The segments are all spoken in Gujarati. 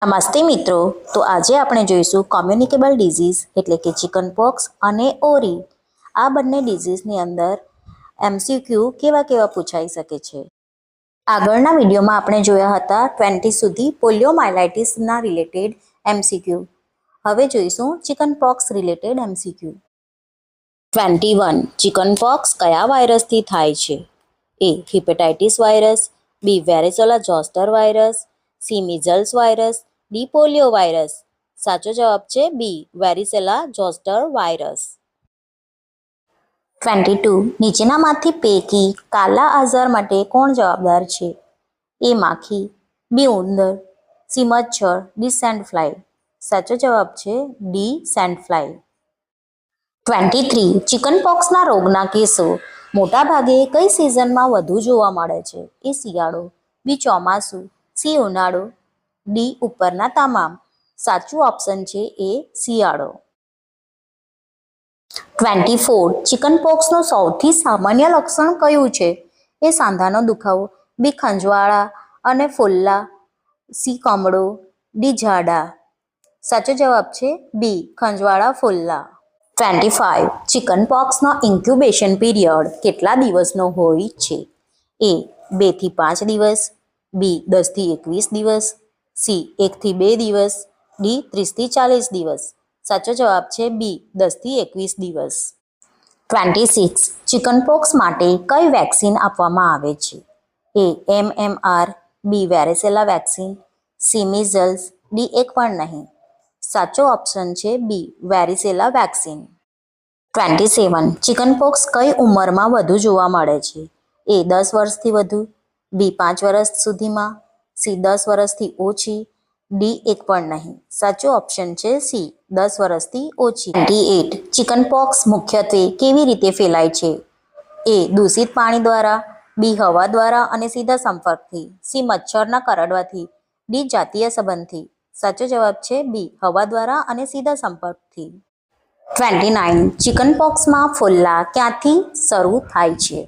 નમસ્તે મિત્રો, તો આજે આપણે જોઈશું કોમ્યુનિકેબલ ડિઝીઝ એટલે કે ચિકન પોક્સ અને ઓરી. આ બંને ડિઝીઝની અંદર એમસીક્યુ કેવા કેવા પૂછાઈ શકે છે. આગળના વિડીયોમાં આપણે જોયા હતા 20 સુધી પોલિયોમાયલાઇટિસના રિલેટેડ એમસીક્યુ. હવે જોઈશું chicken pox related MCQ. 21 chicken pox કયા વાયરસથી થાય છે? A hepatitis virus, B varicella zoster virus, C measles virus, D polio virus. સાચો જવાબ છે બી વેરીસેલા જોસ્ટર વાયરસ. 22 નીચેનામાંથી પૈકી કાલા આઝાર માટે કોણ જવાબદાર છે? એ માખી, બી ઉંદર, સી મચ્છર, ડી સેન્ડફ્લાય. સાચો જવાબ છે ડી સેન્ડફ્લાય. 23 ચિકન પોક્સના રોગના કેસો મોટાભાગે કઈ સિઝનમાં વધુ જોવા મળે છે? એ શિયાળો, બી ચોમાસું, સી ઉનાળો, ડી ઉપરના તમામ. સાચું ઓપ્શન છે એ શિયાળો. 24 ચિકન પોક્સનું સૌથી સામાન્ય લક્ષણ કયું છે? એ સાંધાનો દુખાવો, બી ખંજવાળા અને ફોલ્લા, સી કમળો, ડી ઝાડા. સાચો જવાબ છે બી ખંજવાળા ફોલ્લા. 25 ચિકન પોક્સનો ઇન્ક્યુબેશન પીરિયડ કેટલા દિવસનો હોય છે? એ 2 થી 5 દિવસ, બી 10 થી 21 દિવસ, સી 1 થી 2 દિવસ, ડી 30 થી 40 દિવસ. સાચો જવાબ છે બી 10 થી 21 દિવસ. 26 ચિકન પોક્સ માટે કઈ વેક્સિન આપવામાં આવે છે? એ MMR, બી વેરેસેલા વેક્સિન, સી મિઝલ્સ, ડી એક પણ નહીં. સાચો ઓપ્શન છે બી વેરીસેલા વેક્સિન. 27 ચિકન પોક્સ કઈ ઉંમરમાં વધુ જોવા મળે છે? એ 10 વર્ષથી વધુ, બી 5 વર્ષ સુધીમાં, સી 10 વર્ષથી ઓછી, ડી એક પણ નહીં. સાચો ઓપ્શન છે સી 10 વર્ષથી ઓછી. 28 ચિકન પોક્સ મુખ્યત્વે કેવી રીતે ફેલાય છે? એ દૂષિત પાણી દ્વારા, બી હવા દ્વારા અને સીધા સંપર્કથી, સી મચ્છરના કરડવાથી, ડી જાતીય સંબંધથી. સાચો જવાબ છે બી હવા દ્વારા અને સીધા સંપર્કથી. 29 ચિકન પોક્સમાં ફોલ્લા ક્યાંથી શરૂ થાય છે?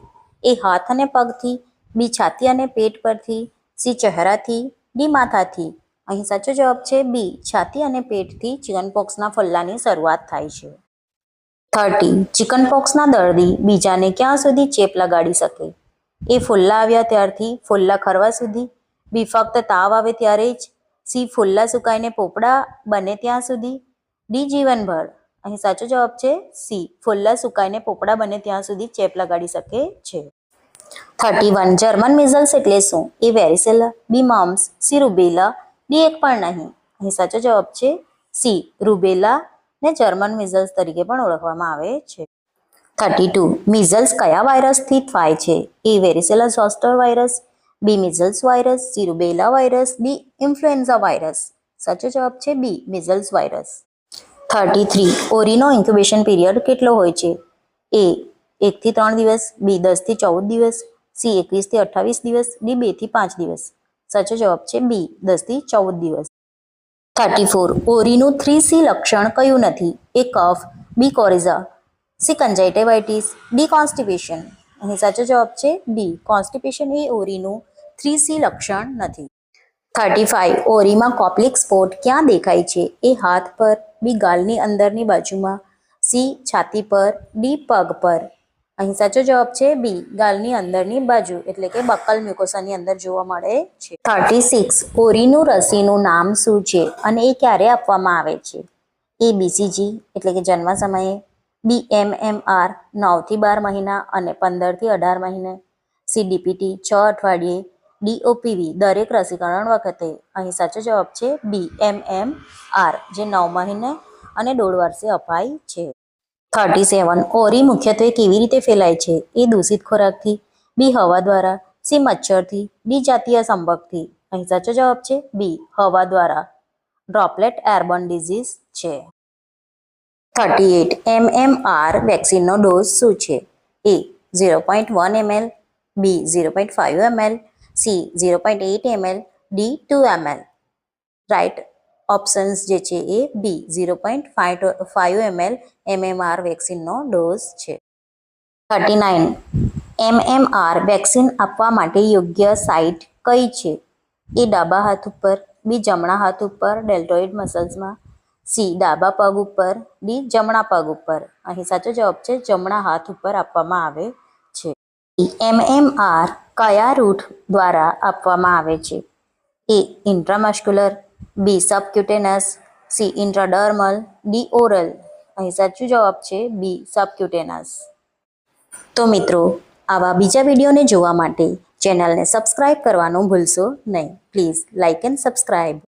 એ હાથ અને પગથી, બી છાતી અને પેટ પરથી, સી ચહેરાથી, ડી માથાથી. અહીં સાચો જવાબ છે બી છાતી અને પેટથી ચિકન પોક્સના ફોલ્લાની શરૂઆત થાય છે. 30 ચિકન પોક્સના દર્દી બીજાને ક્યાં સુધી ચેપ લગાડી શકે? એ ફોલ્લા આવ્યા ત્યારથી ફોલ્લા ખરવા સુધી, બી ફક્ત તાવ આવે ત્યારે જ, સી ફોલ્લા સુકાઈને પોપડા બને ત્યાં સુધી, ડી જીવનભર. અહીં સાચો જવાબ છે સી ફોલ્લા સુકાઈને પોપડા બને ત્યાં સુધી ચેપ લગાડી શકે છે. 31 જર્મન મિઝલ્સ એટલે શું? એ વેરીસેલા, બી મમ્સ, સી રૂબેલા, ડી એક પણ નહીં. અહીં સાચો જવાબ છે સી રૂબેલા ને જર્મન મિઝલ્સ તરીકે પણ ઓળખવામાં આવે છે. 32 મિઝલ્સ કયા વાયરસથી થાય છે? A varicella zoster virus, B measles virus, C rubella virus, D influenza virus. સાચો જવાબ છે બી મિઝલ્સ વાયરસ. 33 ઓરીનો ઇન્ક્યુબેશન પીરિયડ કેટલો હોય છે? એ 1 થી 3 દિવસ, બી 10 થી 14 દિવસ, સી 21 થી 28 દિવસ, ડી 2 થી 5 દિવસ. સાચો જવાબ છે બી 10 થી 14 દિવસ. 34 ઓરીનું 3C લક્ષણ કયું નથી? એ કફ, બી કોરિઝા, સી કંજાઇટિવાઇટિસ, ડી કોન્સ્ટિપેશન. અહીં સાચો જવાબ છે ડી કોન્સ્ટિપેશન એ ઓરીનું 3C લક્ષણ નથી. 35 ઓરીમાં કોપ્લિક સ્પોટ ક્યાં દેખાય છે? એ હાથ પર, બી ગાલની અંદરની બાજુમાં, સી છાતી પર, ડી પગ પર. અહીં સાચો જવાબ છે બી ગાલની અંદરની બાજુ એટલે કે બક્કલ મ્યુકોસાની અંદર જોવા મળે છે. 36 ઓરીનું રસીનું નામ શું છે અને એ ક્યારે આપવામાં આવે છે? એ બીસીજી એટલે કે જન્મ સમયે, બી MMR 9 થી 12 મહિના અને 15 થી 18 મહિને, સી ડીપીટી 6 અઠવાડિયે, ડી OPV દરેક રસીકરણ વખતે. અહીં સાચો જવાબ છે બી MMR જે 9 મહિને અને 1.5 વર્ષે અપાય છે. 37 ઓરી મુખ્યત્વે કેવી રીતે ફેલાય છે? એ દૂષિત ખોરાકથી, બી હવા દ્વારા, સી મચ્છરથી, ડી જાતીય સંપર્કથી. અહીં સાચો જવાબ છે બી હવા દ્વારા. ડ્રોપલેટ એરબોર્ન ડિઝીઝ છે. 38 MMR વેક્સિનનો ડોઝ શું છે? A 0.1 ml, B 0.5 ml, C 0.8 ml, D 2 ml. Right options જે છે એ બી 0.5 ml MMR વેક્સિનનો ડોઝ છે. 39 MMR વેક્સિન આપવા માટે યોગ્ય સાઇટ કઈ છે? એ ડાબા હાથ ઉપર, બી જમણા હાથ ઉપર ડેલ્ટોઇડ મસલ્સમાં, સી ડાબા પગ ઉપર, ડી જમણા પગ ઉપર. અહીં સાચો જવાબ છે જમણા હાથ ઉપર આપવામાં આવે છે. MMR કયા રૂટ દ્વારા આપવામાં આવે છે? એ ઇન્ટ્રામસ્ક્યુલર, બી સબક્યુટેનસ, સી ઇન્ટ્રાડર્મલ, ડી ઓરલ. અહીં સાચું જવાબ છે બી સબક્યુટેનસ. તો મિત્રો, આવા બીજા વિડીયોને જોવા માટે ચેનલને સબસ્ક્રાઇબ કરવાનું ભૂલશો નહીં. Please like and subscribe.